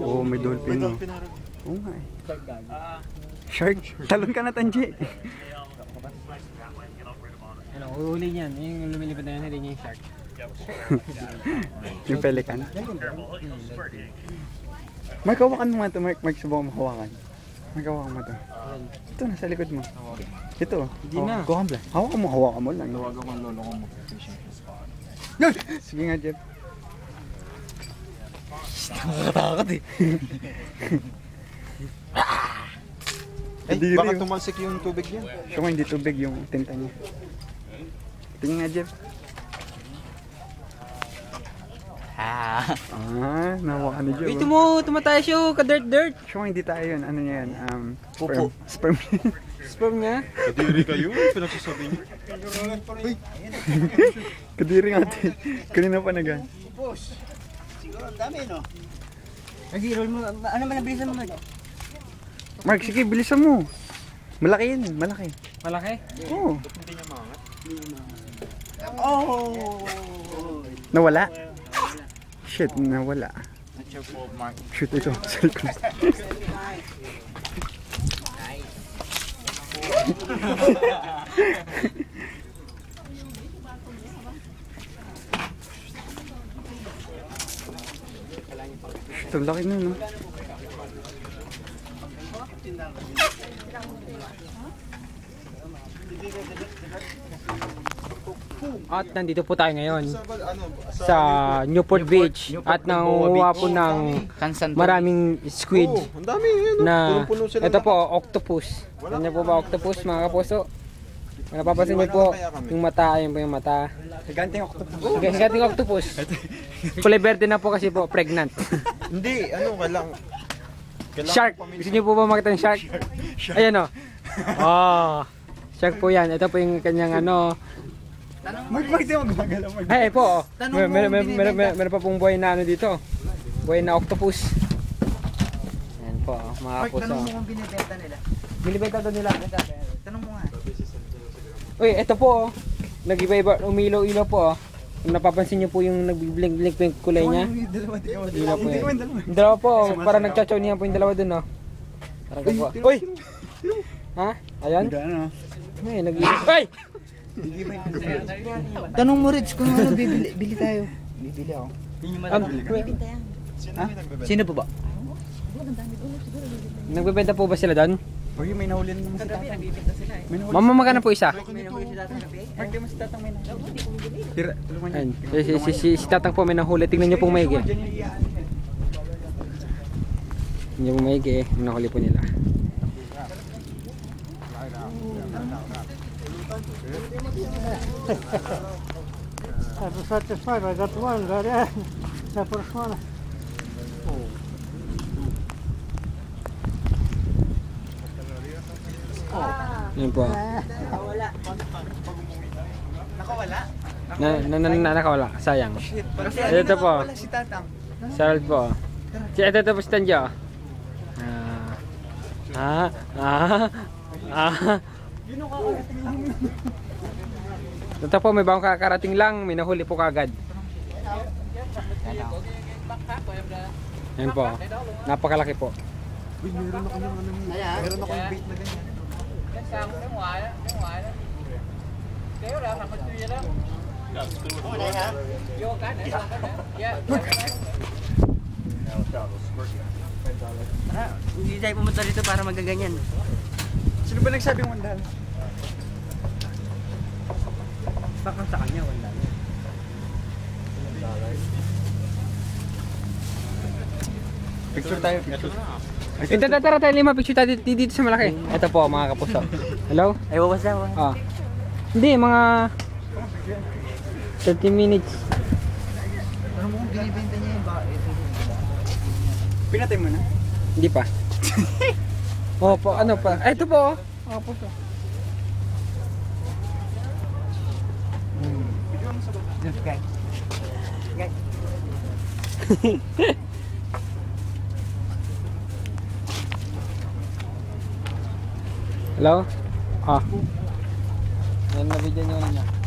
Oh, may dolphin. Oo nga eh. Shark. Talon ka na, Tanji. Ano, uhuli niyan. Yung lumilipad na yan, hindi niya yung shark. Yung pelican. Mark, hawakan mo nga ito. Mark, subukan mo hawakan. Mark, hawakan mo ito. Ito, nasa likod mo. Ito. Hindi na. Hawakan mo lang. Tawagan ko ang lolo ko mo. Sige nga, Jeff. Nakakatakot eh. Eh, baka tumalsik yung tubig niya. Siya nga, hindi tubig yung tinta niya. Tingnan nga, Jeff. Nahawakan ni Jeff. Wait mo, tumatay siya, ka-dirt-dirt. Siya nga, hindi tayo yun. Ano niya yan? Pupo. Sperm. Sperm niya. Kadiri kayo, pinagsasabi niyo. Kadiri nga ate. Kanina pa nagan. Siguro ang dami, no? Nag-roll mo. Ano man nabilisan mo, Mark? Mark, sige, bilisan mo. Malaki yun, malaki. Malaki? Oo. Hindi niya maangat. Oh! Nawala? Shit, nawala. Not your fault, Mark. Shoot ito, sa likod. Shit, ang laki na, no? At nandito po tayo ngayon sa Newport Beach at nangunguha po ng maraming squid Ang dami yun. na Punong-puno sila ito lahat. po octopus. Ano po ba octopus mga kapuso? Kung napapansin niyo po yung mata, ayun po yung mata. Higanting octopus. Higanting octopus. Kulay verde na po kasi po pregnant. Hindi, ano, kailangan Shark. Gusto niyo po ba makita ng shark? Ayan o. Oh. Shark po yan. Ito po yung kanyang ano. Mark, di mo gumagalaw, Mark. Ay po. Meron pa pong buhay na ano dito. Buhay na octopus. Ayan po mga Mark, kapuso. tanong mo kung binibenta nila. Binibenta daw nila. Tanong mo nga. Uy, ito po. Nag-iba-iba. Umilaw-ilaw po. Kung napapansin niyo po yung nag-blink-blink po yung kulay niya. Ilaw po yan. Yung dalawa po. Parang nagchachaw niya po yung dalawa dun, no? Parang po. Uy! Ha? Ayan? Ay, nag-iilaw. Ay! Tanong mo, Rich, kung ano bili tayo. Bibili ako. Sino po ba? Nagbebenta po ba sila doon? Uy, may nahuli naman si Tatang. Mama, magkano po isa? Mark, di mo si Tatang may nahuli. Tira, tulungan niya. Ayun. Si Tatang po may nahuli. Tingnan niyo pong maigi. Tingnan niyo pong maigi eh. Yung nahuli po nila. I was satisfied. I got one very the first one. Yun po. Nakawala? Nakawala. Sayang. Kasi Ito po. wala si Tatang. Sarad po. Ito po si Tanjo. Ito po, may bagong kakarating lang. May nahuli po kagad. Yan po. Napakalaki po. Uy, meron ako yung ano. Meron ako yung bait na ganyan. Hindi tayo pumunta dito para magaganyan. Sino ba nagsabing $1? Baka sa kanya, wala. Picture tayo, picture. Tara tayo, lima picture tayo dito sa malaki. Ito po mga kapuso. Hello? Ay, wawas na. Ah. Hindi, mga 30 minutes. Ano mo kung binibenta niya yun? Pinatay mo na? Hindi pa. Oh, po, ano pa? Ito po. Mga kapuso. Okay. Hello? Ah. Yan na video nyo niya.